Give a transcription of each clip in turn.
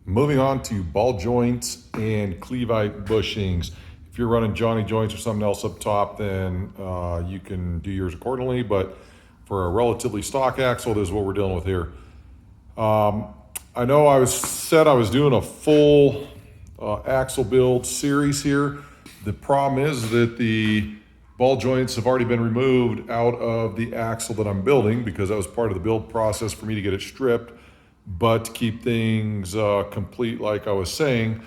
Moving on to ball joints and Clevite bushings. If you're running Johnny joints or something else up top, then you can do yours accordingly. But for a relatively stock axle, this is what we're dealing with here. I know I was doing a full axle build series here. The problem is that the ball joints have already been removed out of the axle that I'm building because that was part of the build process for me to get it stripped. But to keep things complete, like I was saying,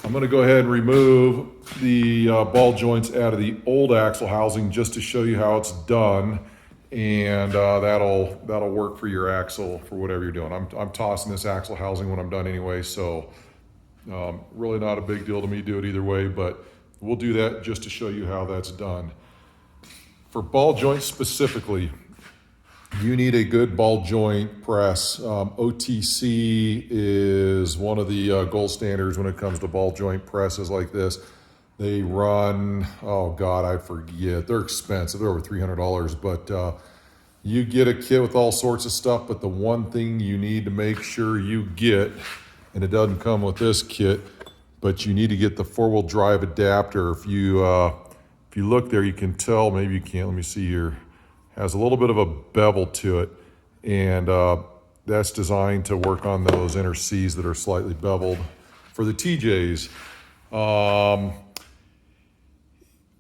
I'm going to go ahead and remove the ball joints out of the old axle housing just to show you how it's done, and that'll work for your axle for whatever you're doing. I'm tossing this axle housing when I'm done anyway, so really not a big deal to me. Do it either way, but we'll do that just to show you how that's done. For ball joints specifically, you need a good ball joint press. OTC is one of the gold standards when it comes to ball joint presses like this. They run, oh God, I forget. They're expensive. They're over $300, but you get a kit with all sorts of stuff, but the one thing you need to make sure you get, and it doesn't come with this kit, but you need to get the four-wheel drive adapter. If you look there, you can tell, maybe you can't, let me see here. Has a little bit of a bevel to it, and that's designed to work on those inner C's that are slightly beveled for the TJs.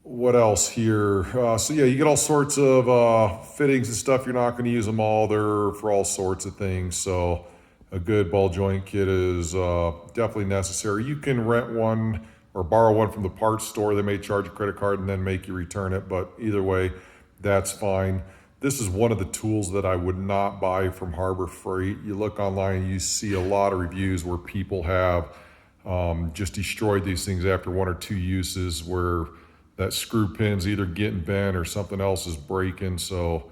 What else here? So yeah, you get all sorts of fittings and stuff. You're not going to use them all. They're for all sorts of things. So a good ball joint kit is definitely necessary. You can rent one or borrow one from the parts store. They may charge a credit card and then make you return it, but either way, that's fine. This is one of the tools that I would not buy from Harbor Freight. You look online, you see a lot of reviews where people have just destroyed these things after one or two uses, where that screw pin's either getting bent or something else is breaking. So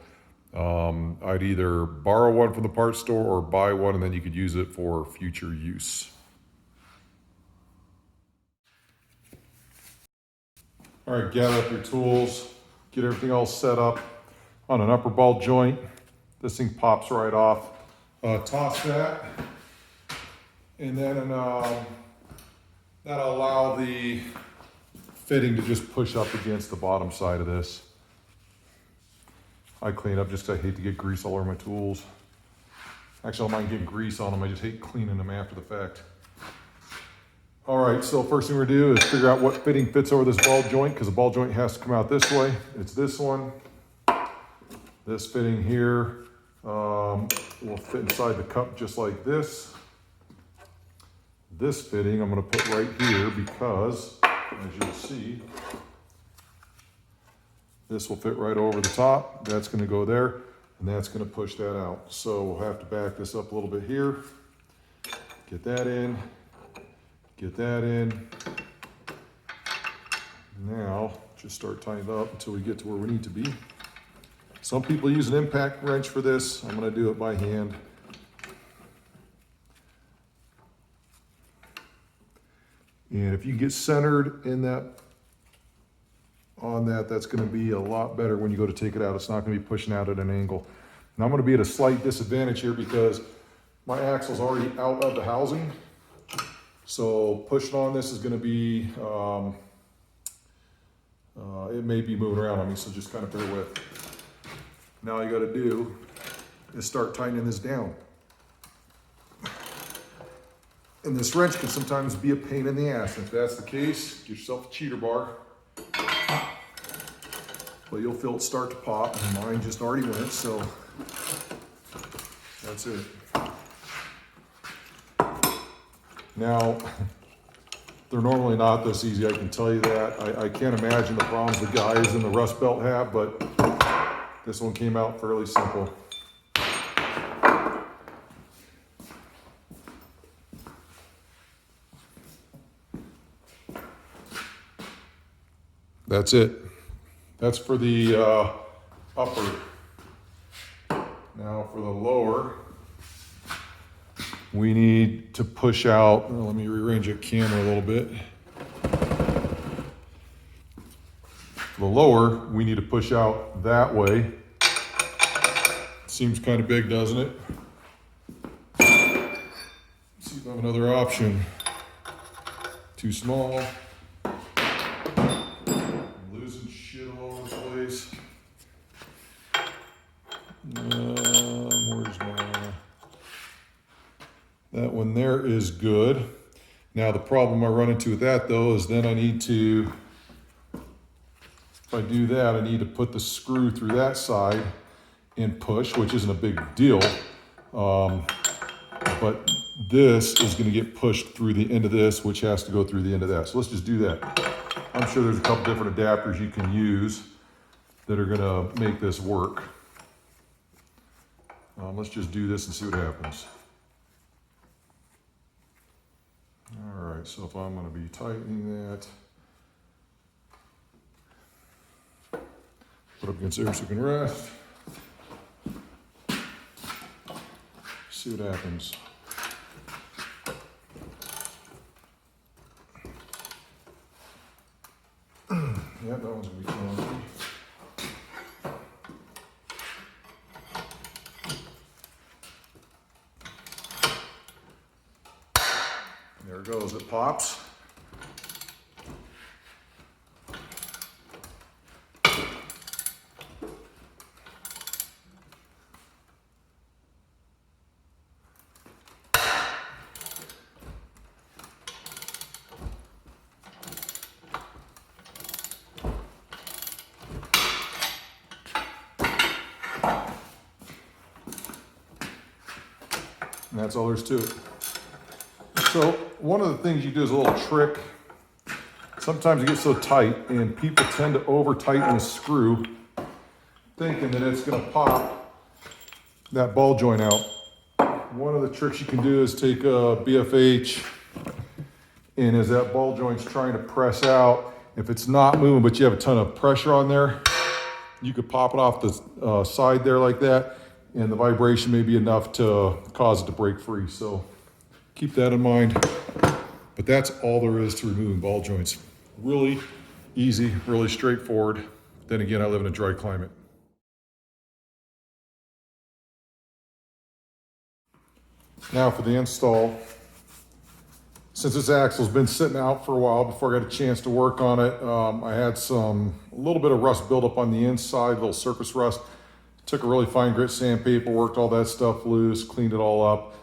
I'd either borrow one from the parts store or buy one, and then you could use it for future use. All right, gather up your tools. Get everything all set up on an upper ball joint. This thing pops right off. Toss that, and then that'll allow the fitting to just push up against the bottom side of this. I clean up just because I hate to get grease all over my tools. Actually, I don't mind getting grease on them. I just hate cleaning them after the fact. All right, so first thing we're gonna do is figure out what fitting fits over this ball joint, because the ball joint has to come out this way. It's this one. This fitting here will fit inside the cup just like this. This fitting I'm gonna put right here because, as you'll see, this will fit right over the top. That's gonna go there, and that's gonna push that out. So we'll have to back this up a little bit here. Get that in. Get that in. Now, just start tightening it up until we get to where we need to be. Some people use an impact wrench for this. I'm gonna do it by hand. And if you get centered in that, on that, that's gonna be a lot better when you go to take it out. It's not gonna be pushing out at an angle. Now I'm gonna be at a slight disadvantage here because my axle's already out of the housing. So pushing on this is going to be, it may be moving around on me, so just kind of bear with. Now all you got to do is start tightening this down. And this wrench can sometimes be a pain in the ass. If that's the case, get yourself a cheater bar. But you'll feel it start to pop, and mine just already went, so that's it. Now, they're normally not this easy, I can tell you that. I can't imagine the problems the guys in the Rust Belt have, but this one came out fairly simple. That's it. That's for the upper. Now for the lower, we need to push out, let me rearrange that camera a little bit. For the lower, we need to push out that way. Seems kind of big, doesn't it? Let's see if So I have another option. Too small. I'm losing shit all over the place. Where's my... That one there is good. Now the problem I run into with that though is then I need to, if I do that, I need to put the screw through that side and push, which isn't a big deal. But this is going to get pushed through the end of this, which has to go through the end of that. So let's just do that. I'm sure there's a couple different adapters you can use that are going to make this work. Let's just do this and see what happens. All right, so if I'm going to be tightening that, put up against there so it can rest. See what happens. Yeah, that one's gonna be fun. There it goes, it pops. And that's all there's to it. So one of the things you do is a little trick. Sometimes it gets so tight and people tend to over tighten the screw thinking that it's gonna pop that ball joint out. One of the tricks you can do is take a BFH, and as that ball joint's trying to press out, if it's not moving but you have a ton of pressure on there, you could pop it off the side there like that, and the vibration may be enough to cause it to break free. So keep that in mind. But that's all there is to removing ball joints. Really easy, really straightforward. Then again, I live in a dry climate. Now for the install. Since this axle's been sitting out for a while before I got a chance to work on it, I had a little bit of rust buildup on the inside, a little surface rust. Took a really fine grit sandpaper, worked all that stuff loose, cleaned it all up.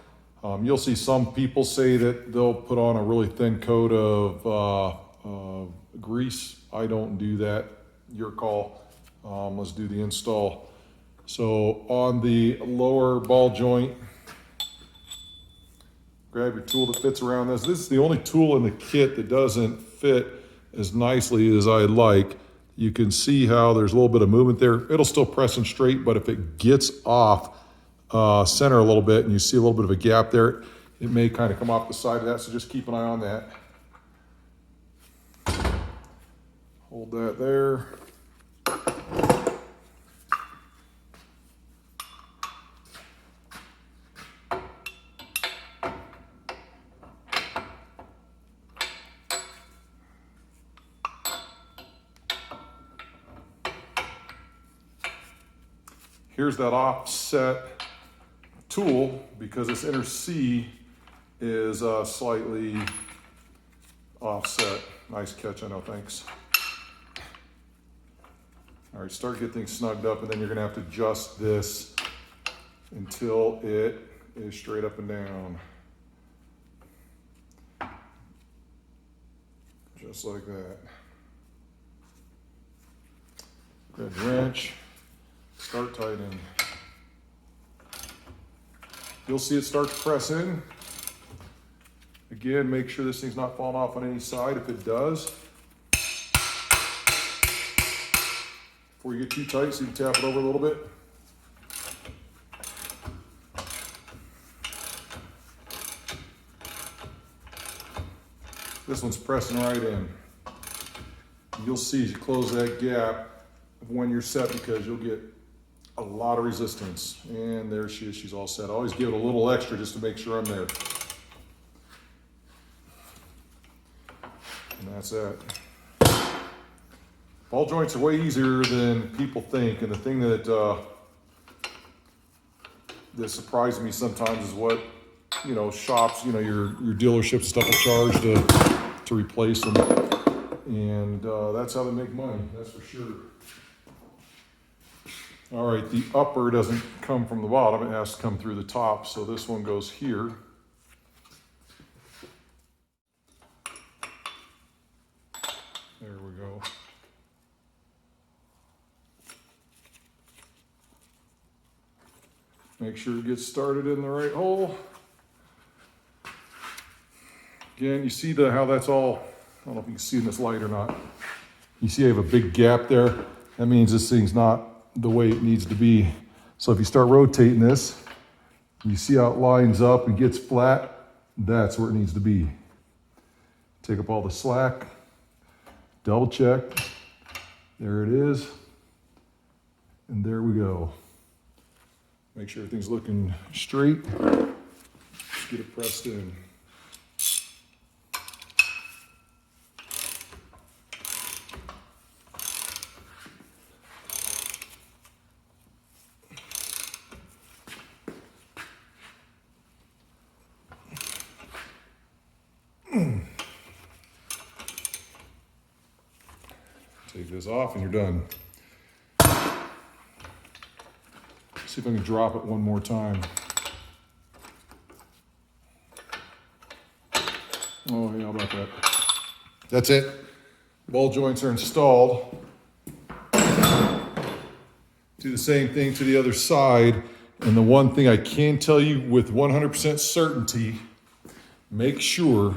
You'll see some people say that they'll put on a really thin coat of grease. I don't do that, your call. Let's do the install. So on the lower ball joint, grab your tool that fits around this. This is the only tool in the kit that doesn't fit as nicely as I'd like. You can see how there's a little bit of movement there. It'll still press in straight, but if it gets off center a little bit and you see a little bit of a gap there, it may kind of come off the side of that, so just keep an eye on that. Hold that there. Here's that offset tool because this inner C is slightly offset. Nice catch, I know, thanks. All right, start getting things snugged up, and then you're gonna have to adjust this until it is straight up and down. Just like that. Grab the wrench. Start tightening. You'll see it start to press in. Again, make sure this thing's not falling off on any side. If it does, before you get too tight, so you can tap it over a little bit. This one's pressing right in. You'll see as you close that gap of when you're set, because you'll get a lot of resistance. And there she is, she's all set. I always give it a little extra just to make sure I'm there. And that's it. Ball joints are way easier than people think. And the thing that surprises me sometimes is what you know, shops, you know, your dealerships and stuff will charge to replace them. And that's how they make money, that's for sure. All right, the upper doesn't come from the bottom, it has to come through the top. So this one goes here. There we go. Make sure it gets started in the right hole. Again, you see how that's all, I don't know if you can see in this light or not. You see I have a big gap there. That means this thing's not the way it needs to be. So if you start rotating this, you see how it lines up and gets flat, that's where it needs to be. Take up all the slack, double check, there it is, and there we go. Make sure everything's looking straight, just get it pressed in. Take this off and you're done. See if I can drop it one more time. Oh yeah, how about that? That's it. Ball joints are installed. Do the same thing to the other side. And the one thing I can tell you with 100% certainty, make sure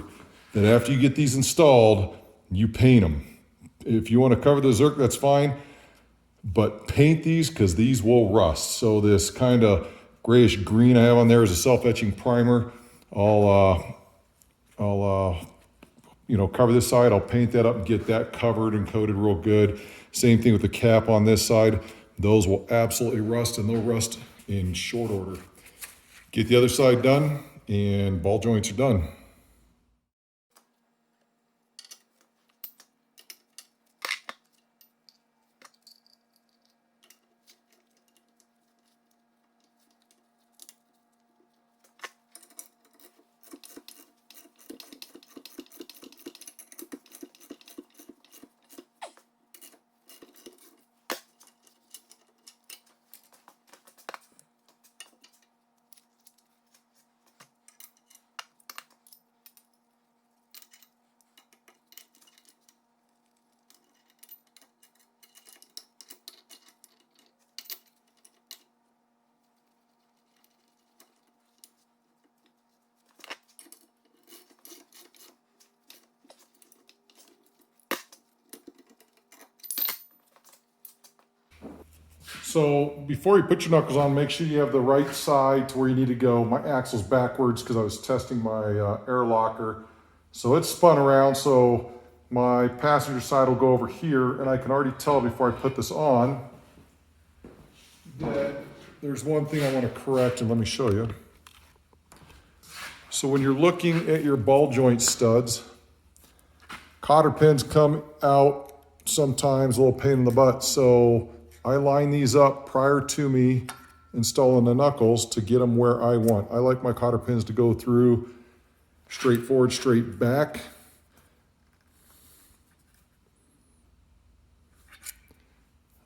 that after you get these installed, you paint them. If you want to cover the Zerk, that's fine, but paint these because these will rust. So this kind of grayish green I have on there is a self-etching primer. I'll cover this side. I'll paint that up and get that covered and coated real good. Same thing with the cap on this side. Those will absolutely rust, and they'll rust in short order. Get the other side done, and ball joints are done. So before you put your knuckles on, make sure you have the right side to where you need to go. My axle's backwards because I was testing my air locker. So it's spun around, so my passenger side will go over here, and I can already tell before I put this on that there's one thing I want to correct, and let me show you. So when you're looking at your ball joint studs, cotter pins come out sometimes, a little pain in the butt. So I line these up prior to me installing the knuckles to get them where I want. I like my cotter pins to go through straight forward, straight back.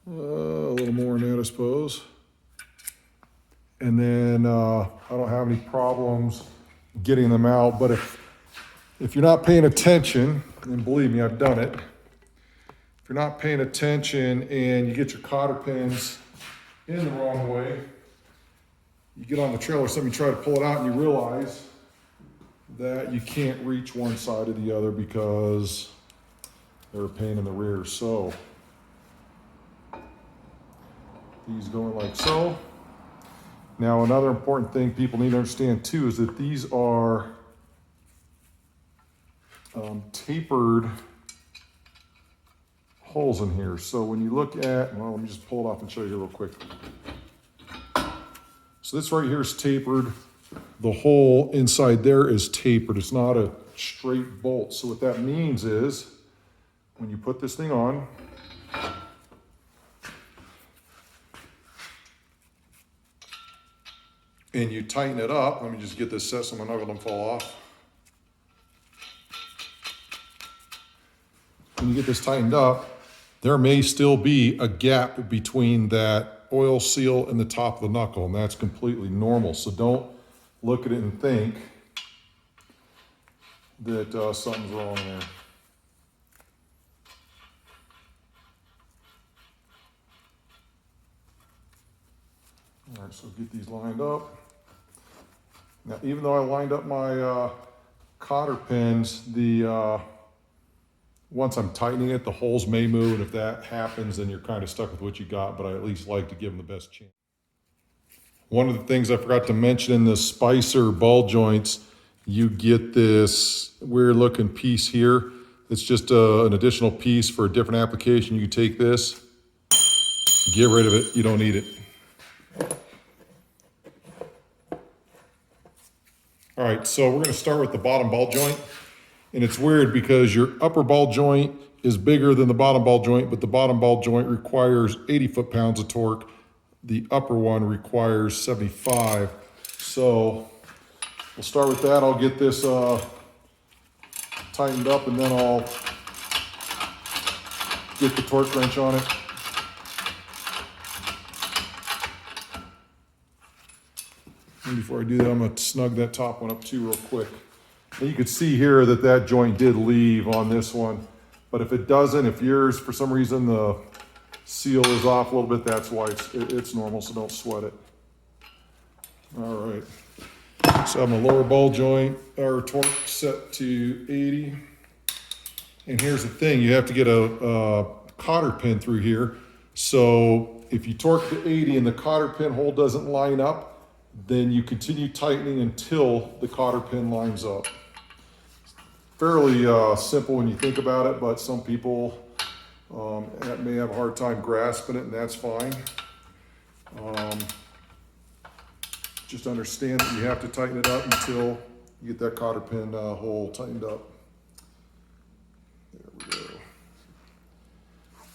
A little more than that, I suppose. And then I don't have any problems getting them out. But if you're not paying attention, and believe me, I've done it. If you're not paying attention and you get your cotter pins in the wrong way, you get on the trailer, you try to pull it out and you realize that you can't reach one side or the other because they're a pain in the rear. So these going like so. Now another important thing people need to understand too is that these are tapered holes in here. So when you look at, well, let me just pull it off and show you real quick. So this right here is tapered. The hole inside there is tapered. It's not a straight bolt. So what that means is when you put this thing on, and you tighten it up. Let me just get this set so my knuckle don't fall off. When you get this tightened up, there may still be a gap between that oil seal and the top of the knuckle, and that's completely normal. So don't look at it and think that something's wrong there. All right, so get these lined up. Now, even though I lined up my cotter pins, once I'm tightening it, the holes may move, and if that happens, then you're kind of stuck with what you got, but I at least like to give them the best chance. One of the things I forgot to mention in the Spicer ball joints, you get this weird looking piece here. It's just an additional piece for a different application. You take this, get rid of it, you don't need it. All right, so we're gonna start with the bottom ball joint. And it's weird because your upper ball joint is bigger than the bottom ball joint, but the bottom ball joint requires 80 foot-pounds of torque. The upper one requires 75. So we'll start with that. I'll get this tightened up, and then I'll get the torque wrench on it. And before I do that, I'm gonna snug that top one up too real quick. And you can see here that that joint did leave on this one. But if it doesn't, if yours, for some reason, the seal is off a little bit, that's why it's normal, so don't sweat it. All right. So I'm a lower ball joint, our torque set to 80. And here's the thing, you have to get a cotter pin through here. So if you torque to 80 and the cotter pin hole doesn't line up, then you continue tightening until the cotter pin lines up. Fairly simple when you think about it, but some people may have a hard time grasping it, and that's fine. Just understand that you have to tighten it up until you get that cotter pin hole tightened up. There we go.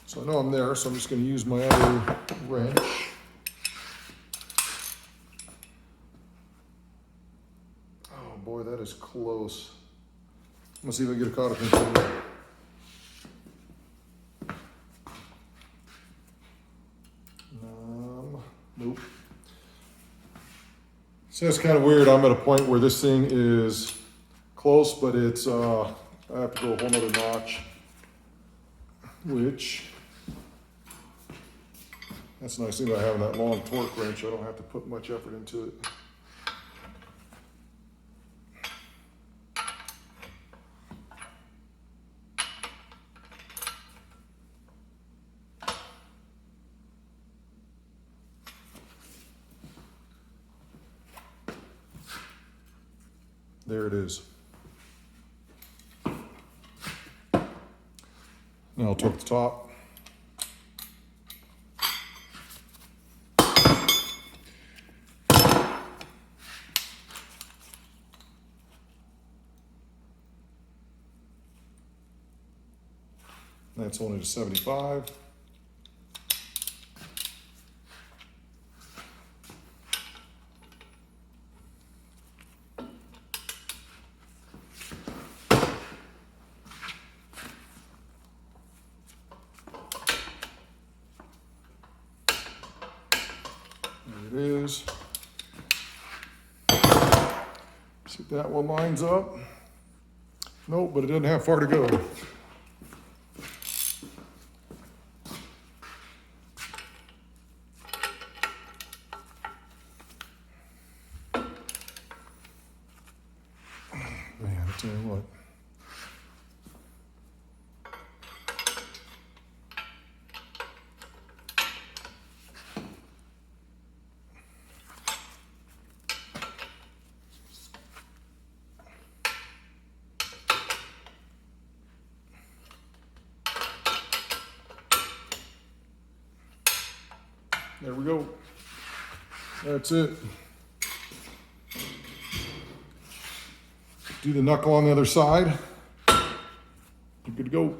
So I know I'm there, so I'm just going to use my other wrench. Oh boy, that is close. I'm gonna see if I can get a cotter pin through. Nope. So it's kind of weird. I'm at a point where this thing is close, but it's, I have to go a whole nother notch, which, that's the nice thing about having that long torque wrench. I don't have to put much effort into it. There it is. Now I'll torque the top. That's only to 75. There it is. See if that one lines up. Nope, but it doesn't have far to go. Man, I tell you what. There we go. That's it. Do the knuckle on the other side. You're good to go.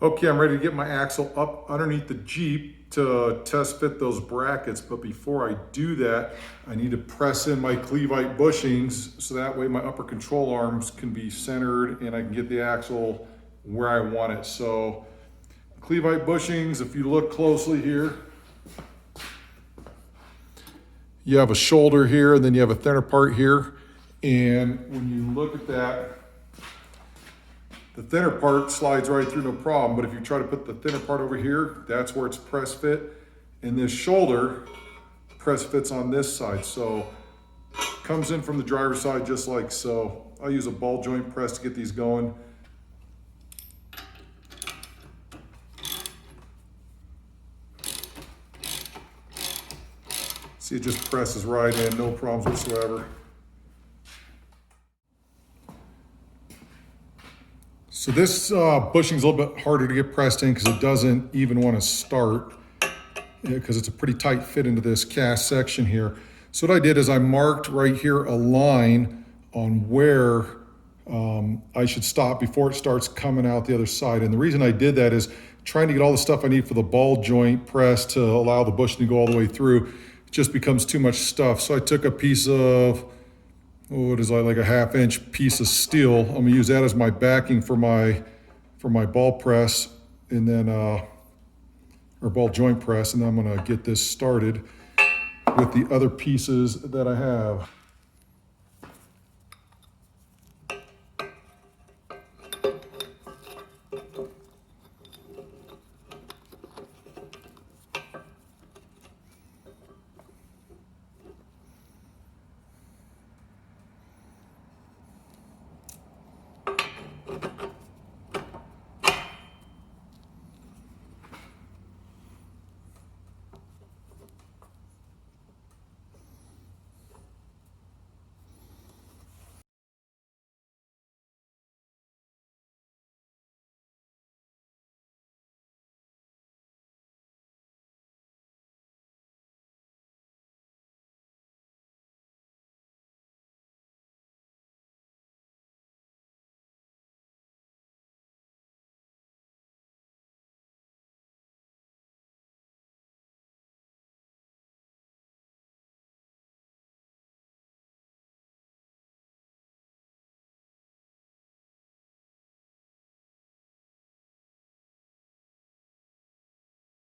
Okay, I'm ready to get my axle up underneath the Jeep to test fit those brackets. But before I do that, I need to press in my Clevite bushings so that way my upper control arms can be centered and I can get the axle where I want it. So Clevite bushings, if you look closely here, you have a shoulder here and then you have a thinner part here. And when you look at that, the thinner part slides right through, no problem. But if you try to put the thinner part over here, that's where it's press fit. And this shoulder press fits on this side. So comes in from the driver's side just like so. I'll use a ball joint press to get these going. See, it just presses right in, no problems whatsoever. So this bushing's a little bit harder to get pressed in because it doesn't even want to start because it's a pretty tight fit into this cast section here. So what I did is I marked right here a line on where I should stop before it starts coming out the other side. And the reason I did that is trying to get all the stuff I need for the ball joint press to allow the bushing to go all the way through. It just becomes too much stuff. So I took a piece of, what is that, like a 1/2 inch piece of steel. I'm gonna use that as my backing for my ball press, and then or ball joint press, and then I'm gonna get this started with the other pieces that I have.